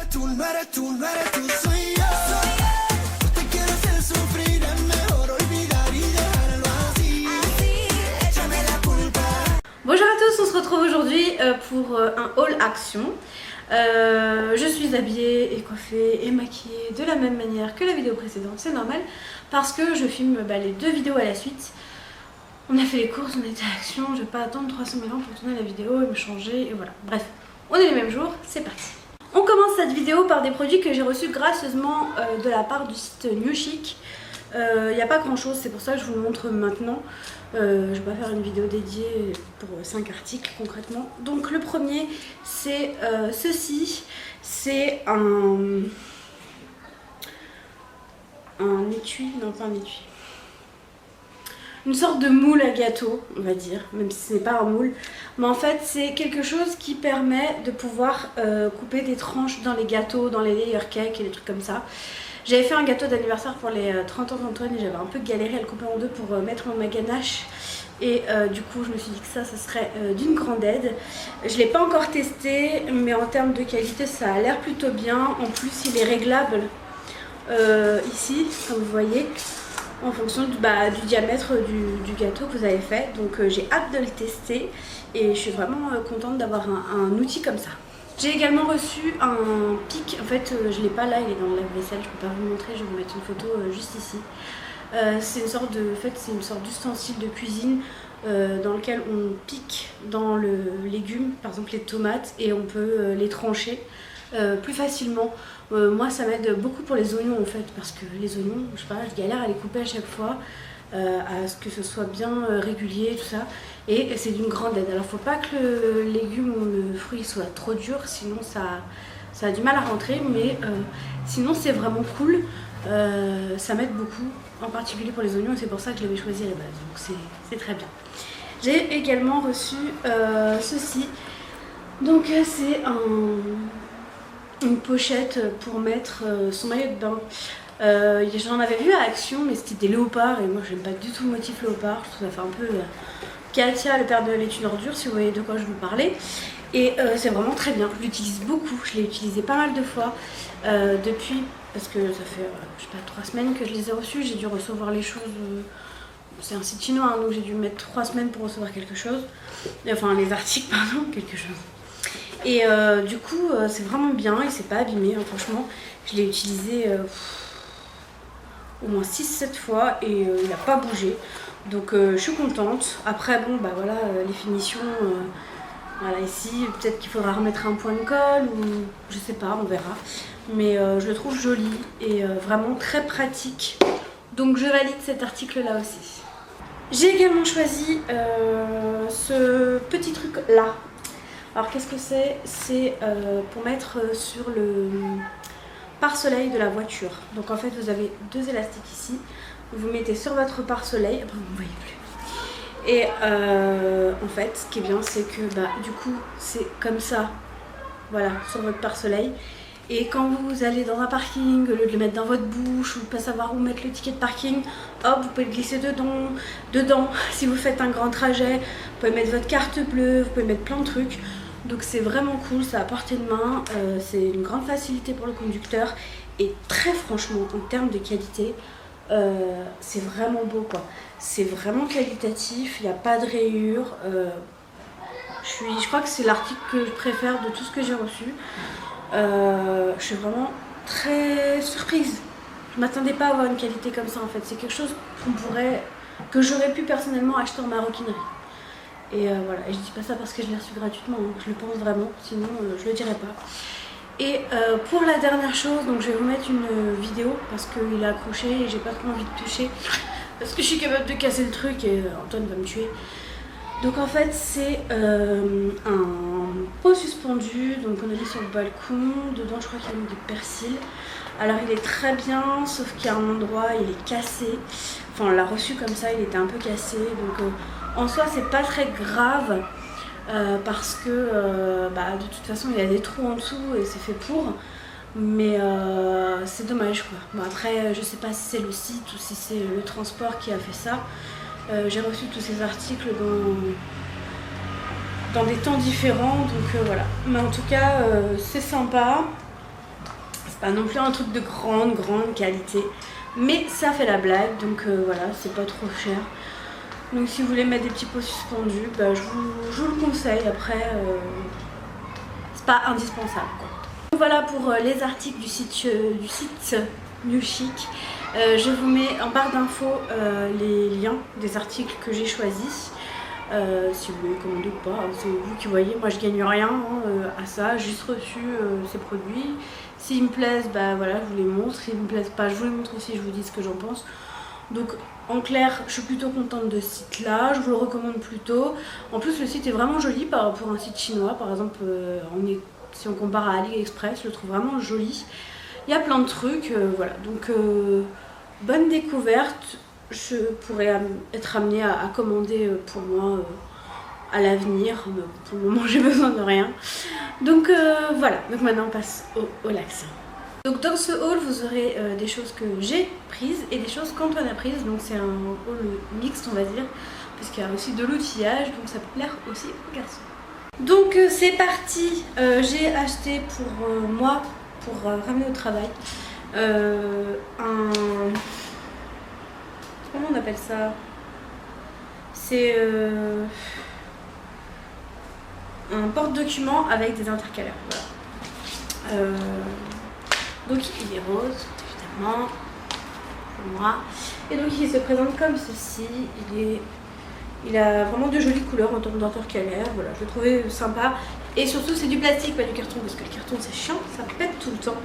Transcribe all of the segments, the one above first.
tú, no eres tú, no eres tú, soy yo. Yo te quiero hacer sufrir, es mejor olvidar y dejarlo así. Échame la culpa. Bonjour à tous, on se retrouve aujourd'hui pour un haul action. Je suis habillée et coiffée et maquillée de la même manière que la vidéo précédente, c'est normal parce que je filme les deux vidéos à la suite. On a fait les courses, on était à Action, je vais pas attendre 300 000 ans pour tourner la vidéo et me changer et voilà. Bref, on est les mêmes jours, c'est parti. On commence cette vidéo par des produits que j'ai reçus gracieusement de la part du site New Chic. Il n'y a pas grand chose, c'est pour ça que je vous le montre maintenant. Je vais pas faire une vidéo dédiée pour 5 articles concrètement. Donc le premier c'est ceci, c'est un étui, non pas un étui, une sorte de moule à gâteau on va dire, même si ce n'est pas un moule. Mais en fait c'est quelque chose qui permet de pouvoir couper des tranches dans les gâteaux, dans les layer cakes et des trucs comme ça. J'avais fait un gâteau d'anniversaire pour les 30 ans d'Antoine et j'avais un peu galéré à le couper en deux pour mettre ma ganache. Et du coup je me suis dit que ça serait d'une grande aide. Je ne l'ai pas encore testé mais en termes de qualité ça a l'air plutôt bien. En plus il est réglable ici comme vous voyez en fonction du diamètre du gâteau que vous avez fait. Donc j'ai hâte de le tester et je suis vraiment contente d'avoir un outil comme ça. J'ai également reçu un pic, en fait je l'ai pas là, il est dans le lave-vaisselle, je peux pas vous le montrer, je vais vous mettre une photo juste ici. C'est une sorte de, c'est une sorte d'ustensile de cuisine dans lequel on pique dans le légume, par exemple les tomates, et on peut les trancher plus facilement. Moi ça m'aide beaucoup pour les oignons en fait, parce que les oignons, je sais pas, je galère à les couper à chaque fois. À ce que ce soit bien régulier tout ça, et c'est d'une grande aide. Alors faut pas que le légume ou le fruit soit trop dur, sinon ça a du mal à rentrer, mais sinon c'est vraiment cool. Ça m'aide beaucoup, en particulier pour les oignons, et c'est pour ça que je l'avais choisi à la base, donc c'est très bien. J'ai également reçu ceci, donc c'est une pochette pour mettre son maillot de bain. J'en avais vu à Action mais c'était des léopards et moi j'aime pas du tout le motif léopard, je trouve ça fait un peu Katia le père de l'étude ordure si vous voyez de quoi je vous parlais. Et c'est vraiment très bien, je l'utilise beaucoup, je l'ai utilisé pas mal de fois depuis, parce que ça fait je sais pas 3 semaines que je les ai reçus, j'ai dû recevoir les choses, c'est un site chinois hein, donc j'ai dû mettre 3 semaines pour recevoir quelque chose, enfin les articles pardon, quelque chose. Et du coup c'est vraiment bien, il s'est pas abîmé hein, franchement, je l'ai utilisé au moins 6-7 fois et il n'a pas bougé, donc je suis contente. Après bon voilà les finitions, voilà ici peut-être qu'il faudra remettre un point de colle ou je sais pas, on verra, mais je le trouve joli et vraiment très pratique, donc je valide cet article là aussi. J'ai également choisi ce petit truc là. Alors qu'est-ce que c'est? C'est pour mettre sur le pare-soleil de la voiture. Donc en fait vous avez 2 élastiques ici, vous mettez sur votre pare-soleil, après vous ne voyez plus, et en fait ce qui est bien c'est que du coup c'est comme ça, voilà, sur votre pare-soleil, et quand vous allez dans un parking, au lieu de le mettre dans votre bouche ou pas savoir où mettre le ticket de parking, hop vous pouvez le glisser dedans. Si vous faites un grand trajet, vous pouvez mettre votre carte bleue, vous pouvez mettre plein de trucs. Donc c'est vraiment cool, c'est à portée de main, c'est une grande facilité pour le conducteur et très franchement en termes de qualité, c'est vraiment beau quoi. C'est vraiment qualitatif, il n'y a pas de rayures, je crois que c'est l'article que je préfère de tout ce que j'ai reçu. Je suis vraiment très surprise, je m'attendais pas à avoir une qualité comme ça en fait, c'est quelque chose que j'aurais pu personnellement acheter en maroquinerie. Et voilà, et je dis pas ça parce que je l'ai reçu gratuitement, hein. Je le pense vraiment, sinon je le dirais pas. Et pour la dernière chose, donc je vais vous mettre une vidéo parce qu'il est accroché et j'ai pas trop envie de toucher parce que je suis capable de casser le truc et Antoine va me tuer. Donc en fait c'est un pot suspendu, donc on a mis sur le balcon, dedans je crois qu'il y a mis des persils. Alors il est très bien, sauf qu'il y a un endroit, il est cassé, enfin on l'a reçu comme ça, il était un peu cassé, donc en soi c'est pas très grave parce que de toute façon il y a des trous en dessous et c'est fait pour, mais c'est dommage quoi. Bon, après je sais pas si c'est le site ou si c'est le transport qui a fait ça. J'ai reçu tous ces articles dans des temps différents, donc voilà. Mais en tout cas c'est sympa. c'est pas non plus un truc de grande qualité. Mais ça fait la blague, donc voilà, c'est pas trop cher. Donc si vous voulez mettre des petits pots suspendus, bah, je vous le conseille. Après, c'est pas indispensable, quoi. Donc voilà pour les articles du site New Chic. Je vous mets en barre d'infos les liens des articles que j'ai choisis. Si vous voulez commander ou pas, c'est vous qui voyez. Moi je gagne rien à ça, j'ai juste reçu ces produits. S'ils me plaisent, bah voilà, je vous les montre. S'ils me plaisent pas, je vous les montre aussi, je vous dis ce que j'en pense. Donc en clair, je suis plutôt contente de ce site là, je vous le recommande plutôt. En plus le site est vraiment joli par rapport à un site chinois, par exemple si on compare à AliExpress, je le trouve vraiment joli. Il y a plein de trucs, voilà, donc bonne découverte. Je pourrais être amenée à commander pour moi à l'avenir, mais pour le moment j'ai besoin de rien. Donc voilà, donc maintenant on passe au lax. Donc dans ce haul vous aurez des choses que j'ai prises et des choses qu'Antoine a prises, donc c'est un haul mixte on va dire, puisqu'il y a aussi de l'outillage, donc ça peut plaire aussi aux garçons. Donc c'est parti, j'ai acheté pour moi, pour ramener au travail, comment on appelle ça? C'est un porte-document avec des intercalaires. Voilà. Donc il est rose, évidemment, pour moi. Et donc il se présente comme ceci. Il a vraiment de jolies couleurs en termes d'intercalaires. Voilà, je le trouvais sympa. Et surtout c'est du plastique, pas du carton, parce que le carton c'est chiant, ça pète tout le temps.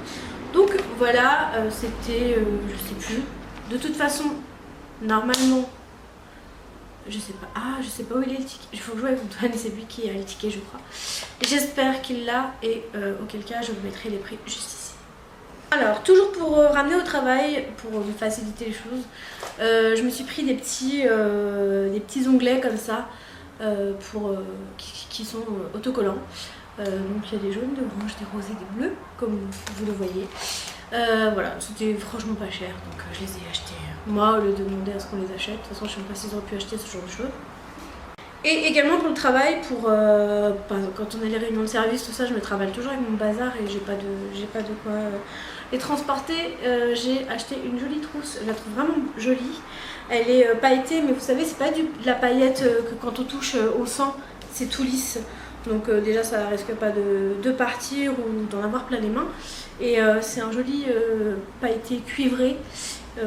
Donc voilà, c'était, je sais plus. De toute façon, normalement, je sais pas où il est le ticket. Il faut jouer avec Antoine, c'est lui qui a le ticket je crois. J'espère qu'il l'a et auquel cas je vous mettrai les prix juste ici. Alors toujours pour ramener au travail, pour me faciliter les choses, je me suis pris des petits onglets comme ça qui sont autocollants. Donc il y a des jaunes, des oranges, des roses et des bleus comme vous le voyez. Voilà, c'était franchement pas cher, donc je les ai achetés. Moi, au lieu de demander à ce qu'on les achète, de toute façon je sais même pas s'ils auraient pu acheter ce genre de choses. Et également pour le travail, quand on a les réunions de service, tout ça, je me travaille toujours avec mon bazar et j'ai pas de quoi les transporter. J'ai acheté une jolie trousse, je la trouve vraiment jolie. Elle est pailletée, mais vous savez, c'est pas de la paillette que quand on touche au sang, c'est tout lisse. Donc déjà ça risque pas de partir ou d'en avoir plein les mains. Et c'est un joli pailleté cuivré.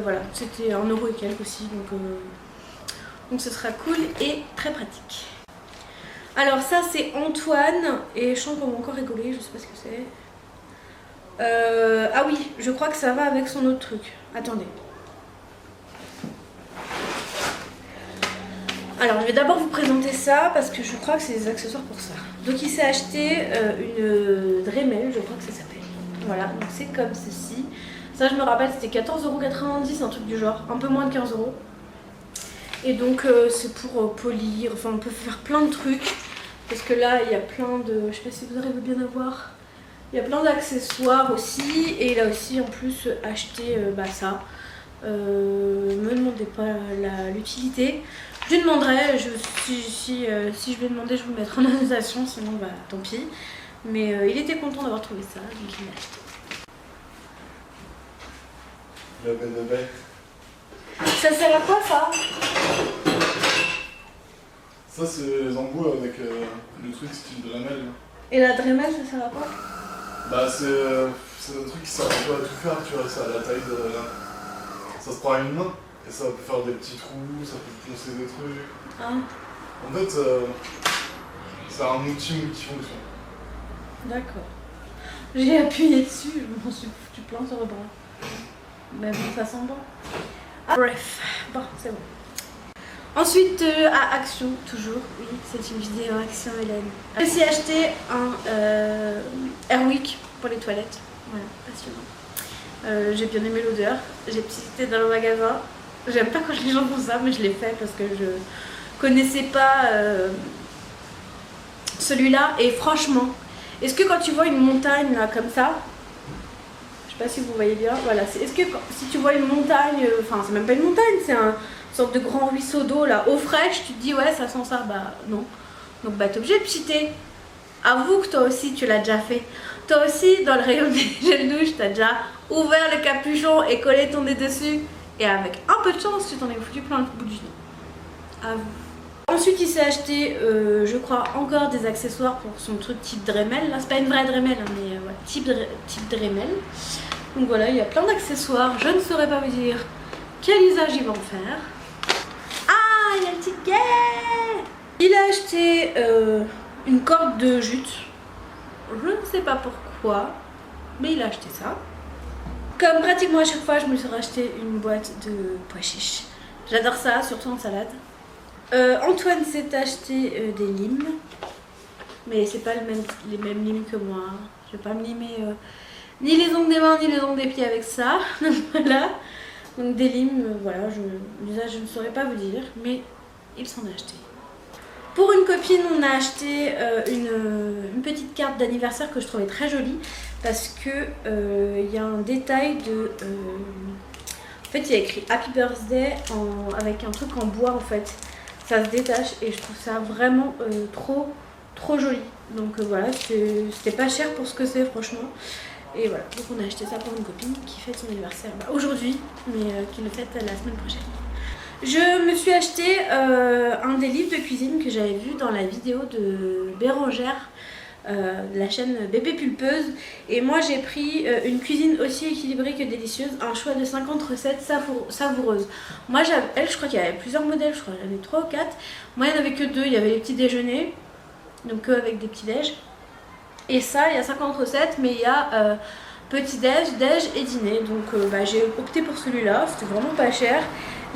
Voilà, c'était 1 € et quelques aussi, donc ce sera cool et très pratique. Alors ça c'est Antoine, et je sens qu'on va encore rigoler, je sais pas ce que c'est. Ah oui, je crois que ça va avec son autre truc. Attendez. Alors je vais d'abord vous présenter ça parce que je crois que c'est des accessoires pour ça. Donc il s'est acheté une Dremel, je crois que ça s'appelle. Voilà, donc c'est comme ceci. Ça je me rappelle c'était 14,90 €, un truc du genre, un peu moins de 15 €. Et donc c'est pour polir, enfin on peut faire plein de trucs. Parce que là il y a plein de, je sais pas si vous arrivez bien à voir, il y a plein d'accessoires aussi. Et là aussi en plus acheter ça. Me demandez pas l'utilité. Je lui demanderai, si je lui ai demandé je vous le mettrai en annotation, sinon bah tant pis. Mais il était content d'avoir trouvé ça, donc il l'a acheté. La belle de bête. Ça sert à quoi ça? Ça c'est les embouts avec le truc style Dremel. Et la Dremel ça sert à quoi? Bah c'est un truc qui sert un peu à tout faire, tu vois, ça a la taille de... Ça se prend à une main, et ça peut faire des petits trous, ça peut poncer des trucs. Ah. En fait, c'est un outil multifonction. D'accord. J'ai appuyé dessus, je m'en suis foutu plein sur le bras. Mais bon, ça sent bon. Ah, bref, bon, c'est bon. Ensuite, à Action, toujours. Oui, c'est une vidéo Action, Hélène. J'ai aussi acheté un Airwick pour les toilettes. Voilà, passionnant. J'ai bien aimé l'odeur. J'ai visité dans le magasin. J'aime pas quand les gens font ça, mais je l'ai fait parce que je connaissais pas celui-là. Et franchement, est-ce que quand tu vois une montagne là comme ça, je sais pas si vous voyez bien, voilà, est-ce que si tu vois une montagne, enfin c'est même pas une montagne, c'est une sorte de grand ruisseau d'eau là, eau fraîche, tu te dis ouais ça sent ça, bah non. Donc bah t'es obligé de cheater. Avoue que toi aussi tu l'as déjà fait. Toi aussi, dans le rayon des gels douche, t'as déjà ouvert le capuchon et collé ton nez dessus. Et avec un peu de chance, tu t'en es foutu plein le bout du nez. À vous. Ensuite, il s'est acheté, je crois, encore des accessoires pour son truc type Dremel. Là, c'est pas une vraie Dremel, hein, mais voilà, type Dremel. Donc voilà, il y a plein d'accessoires. Je ne saurais pas vous dire quel usage ils vont faire. Ah, il y a le ticket. Il a acheté une corde de jute. Je ne sais pas pourquoi, mais il a acheté ça. Comme pratiquement à chaque fois, je me suis racheté une boîte de pois chiches. J'adore ça, surtout en salade. Antoine s'est acheté des limes, mais c'est pas les mêmes limes que moi. Je vais pas me limer ni les ongles des mains ni les ongles des pieds avec ça. Donc voilà. Donc des limes, voilà, l'usage je ne saurais pas vous dire, mais il s'en a acheté. Pour une copine, on a acheté une petite carte d'anniversaire que je trouvais très jolie parce que il y a un détail de... en fait, il y a écrit Happy Birthday avec un truc en bois en fait. Ça se détache et je trouve ça vraiment trop joli. Donc voilà, c'était pas cher pour ce que c'est franchement. Et voilà, donc on a acheté ça pour une copine qui fête son anniversaire aujourd'hui, mais qui le fête la semaine prochaine. Je me suis acheté un des livres de cuisine que j'avais vu dans la vidéo de Bérangère, de la chaîne Bébé Pulpeuse. Et moi j'ai pris une cuisine aussi équilibrée que délicieuse, un choix de 50 recettes savoureuses. Moi elle, je crois qu'il y avait plusieurs modèles, je crois j'en avais 3 ou 4. Moi il n'y en avait que 2, il y avait les petits déjeuners, donc avec des petits déj. Et ça, il y a 50 recettes, mais il y a petit déj, déj et dîner. Donc j'ai opté pour celui-là, c'était vraiment pas cher.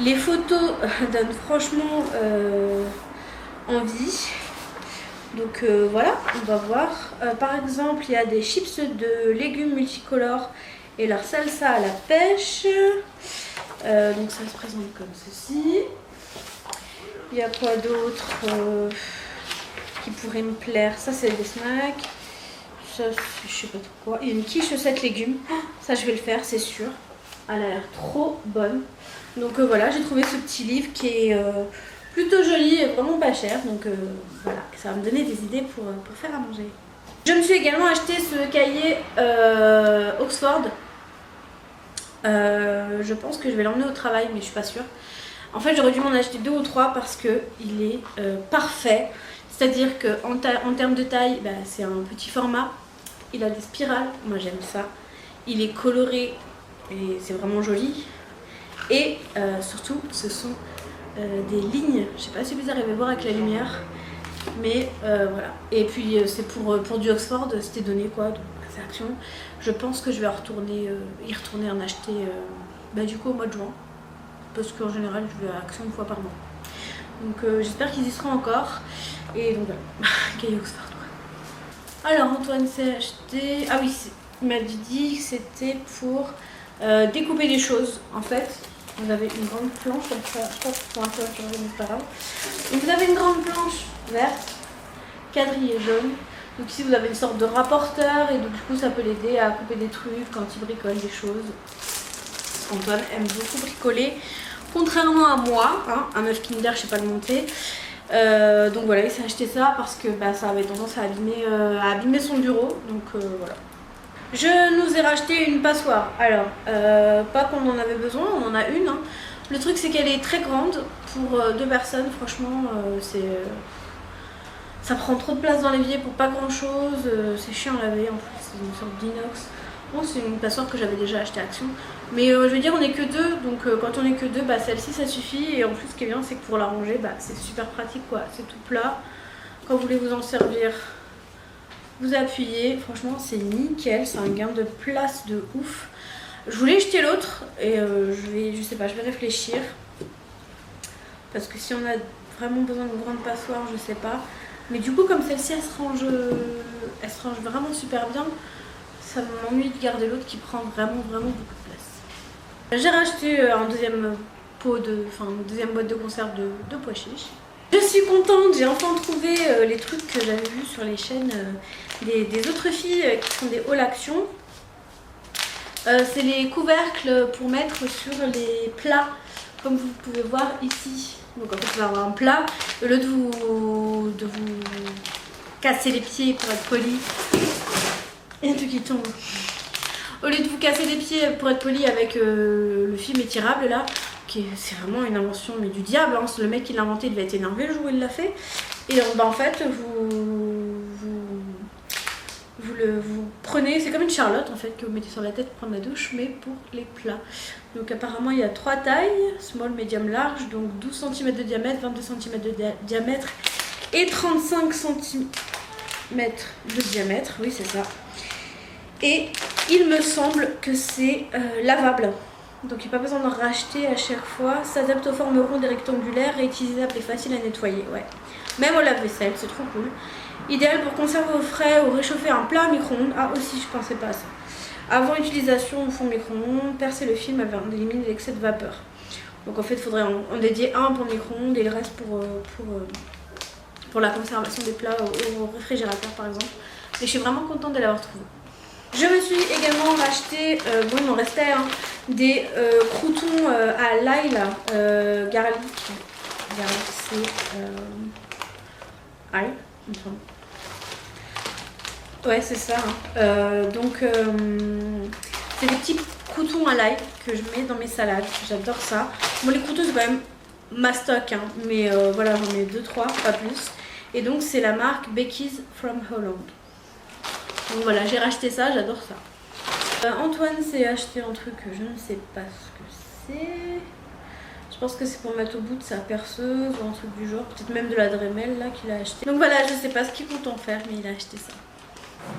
Les photos donnent franchement envie. Donc voilà, on va voir. Par exemple, il y a des chips de légumes multicolores et leur salsa à la pêche. Donc ça se présente comme ceci. Il y a quoi d'autre qui pourrait me plaire? Ça, c'est des snacks. Ça, je sais pas trop quoi. Il y a une quiche 7 légumes. Ça, je vais le faire, c'est sûr. Elle a l'air trop bonne. Donc voilà, j'ai trouvé ce petit livre qui est plutôt joli et vraiment pas cher. Donc voilà, ça va me donner des idées pour faire à manger. Je me suis également acheté ce cahier Oxford. Je pense que je vais l'emmener au travail, mais je suis pas sûre. En fait, j'aurais dû m'en acheter 2 ou 3 parce qu'il est parfait. C'est-à-dire qu'en termes de taille, c'est un petit format. Il a des spirales, moi j'aime ça. Il est coloré et c'est vraiment joli. Et surtout, ce sont des lignes. Je sais pas si vous arrivez à voir avec la lumière. Mais voilà. Et puis c'est pour du Oxford, c'était donné quoi. Donc c'est Action. Je pense que je vais y retourner en acheter du coup au mois de juin. Parce qu'en général, je vais à Action une fois par mois. Donc j'espère qu'ils y seront encore. Et donc voilà, cahier Oxford quoi. Alors Antoine s'est acheté... Ah oui, il m'a dit que c'était pour découper des choses. En fait, vous avez une grande planche comme ça. Je crois que c'est un peu mais c'est pas grave. Donc vous avez une grande planche verte, quadrillée jaune. Donc ici vous avez une sorte de rapporteur et donc du coup ça peut l'aider à couper des trucs quand il bricole des choses. Antoine aime beaucoup bricoler. Contrairement à moi, hein, un œuf Kinder, je sais pas le monter. Donc voilà, il s'est acheté ça parce que ça avait tendance à abîmer son bureau. Donc voilà. Je nous ai racheté une passoire. Alors, pas qu'on en avait besoin, on en a une. Hein. Le truc c'est qu'elle est très grande pour 2 personnes. Franchement, ça prend trop de place dans l'évier pour pas grand chose. C'est chiant à laver en plus, c'est une sorte d'inox. Bon, c'est une passoire que j'avais déjà acheté à Action. Mais je veux dire, on n'est que 2, donc quand on est que 2, celle-ci ça suffit. Et en plus, ce qui est bien, c'est que pour la ranger, c'est super pratique quoi. C'est tout plat. Quand vous voulez vous en servir, vous appuyez. Franchement, c'est nickel. C'est un gain de place de ouf. Je voulais jeter l'autre et je sais pas, je vais réfléchir. Parce que si on a vraiment besoin d'une grande passoire, je sais pas. Mais du coup, comme celle-ci, elle se range vraiment super bien. Ça m'ennuie de garder l'autre qui prend vraiment beaucoup de place. J'ai racheté une deuxième boîte de conserve de pois chiches. Je suis contente, j'ai enfin trouvé les trucs que j'avais vus sur les chaînes des autres filles qui font des hauls Action. C'est les couvercles pour mettre sur les plats, comme vous pouvez voir ici. Donc en fait, vous allez avoir un plat, au lieu de vous casser les pieds pour être poli. Il y a tout qui tombe. Au lieu de vous casser les pieds, pour être poli, avec le film étirable là, c'est vraiment une invention mais du diable, hein. Le mec qui l'a inventé devait être énervé le jour où il l'a fait. Et bah, en fait, vous prenez, c'est comme une charlotte en fait que vous mettez sur la tête pour prendre la douche, mais pour les plats. Donc apparemment il y a 3 tailles, small, medium, large, donc 12 cm de diamètre, 22 cm de diamètre et 35 cm de diamètre, oui c'est ça. Et il me semble que c'est lavable. Donc il n'y a pas besoin d'en racheter à chaque fois. S'adapte aux formes rondes et rectangulaires, réutilisable et facile à nettoyer. Ouais. Même au lave-vaisselle, c'est trop cool. Idéal pour conserver au frais ou réchauffer un plat à micro-ondes. Ah aussi, je pensais pas à ça. Avant utilisation au fond micro-ondes, percer le film afin d'éliminer l'excès de vapeur. Donc en fait, il faudrait en dédier un pour le micro-ondes et le reste pour la conservation des plats au réfrigérateur par exemple. Et je suis vraiment contente de l'avoir trouvé. Je me suis également racheté, bon il m'en restait, hein, des croûtons à l'ail là, garlic, c'est ail, il me semble. Ouais c'est ça, hein. C'est des petits croûtons à l'ail que je mets dans mes salades, j'adore ça. Bon les croûtons c'est quand même ma stock, hein, mais voilà j'en mets 2-3, pas plus. Et donc c'est la marque Becky's from Holland. Donc voilà, j'ai racheté ça, j'adore ça. Antoine s'est acheté un truc que je ne sais pas ce que c'est. Je pense que c'est pour mettre au bout de sa perceuse ou un truc du genre. Peut-être même de la Dremel là qu'il a acheté. Donc voilà, je sais pas ce qu'il compte en faire, mais il a acheté ça.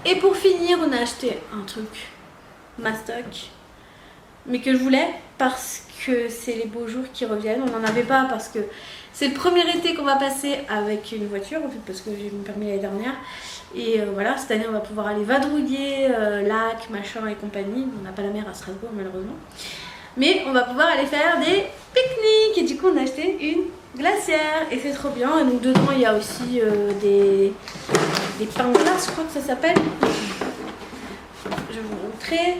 Et pour finir, on a acheté un truc, ma stock, mais que je voulais parce que c'est les beaux jours qui reviennent. On n'en avait pas parce que c'est le premier été qu'on va passer avec une voiture, en fait, parce que j'ai eu mon permis l'année dernière. Et voilà, cette année on va pouvoir aller vadrouiller, lac, machin et compagnie. On n'a pas la mer à Strasbourg malheureusement. Mais on va pouvoir aller faire des pique-niques. Et du coup on a acheté une glacière et c'est trop bien. Et donc dedans il y a aussi des pains de glace, je crois que ça s'appelle. Je vais vous montrer.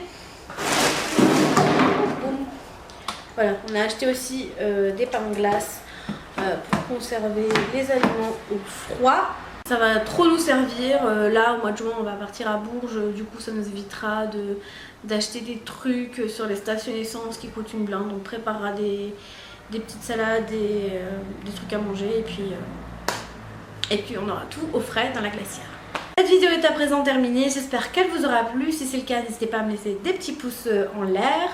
Voilà, on a acheté aussi des pains de glace pour conserver les aliments au froid. Ça va trop nous servir. Là, au mois de juin, on va partir à Bourges. Du coup, ça nous évitera d'acheter des trucs sur les stations essence qui coûtent une blinde. On préparera des petites salades, des trucs à manger. Et puis, on aura tout au frais dans la glacière. Cette vidéo est à présent terminée. J'espère qu'elle vous aura plu. Si c'est le cas, n'hésitez pas à me laisser des petits pouces en l'air.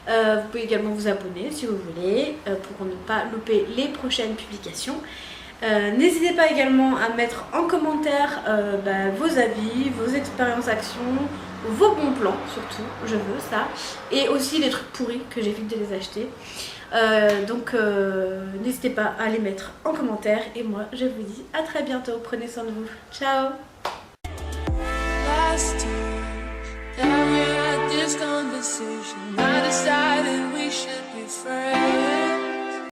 Vous pouvez également vous abonner si vous voulez pour ne pas louper les prochaines publications. N'hésitez pas également à mettre en commentaire vos avis, vos expériences actions, vos bons plans surtout, je veux ça, et aussi les trucs pourris que j'évite de les acheter. N'hésitez pas à les mettre en commentaire et moi je vous dis à très bientôt, prenez soin de vous, ciao. Last year that we had this conversation, I decided we should be friends.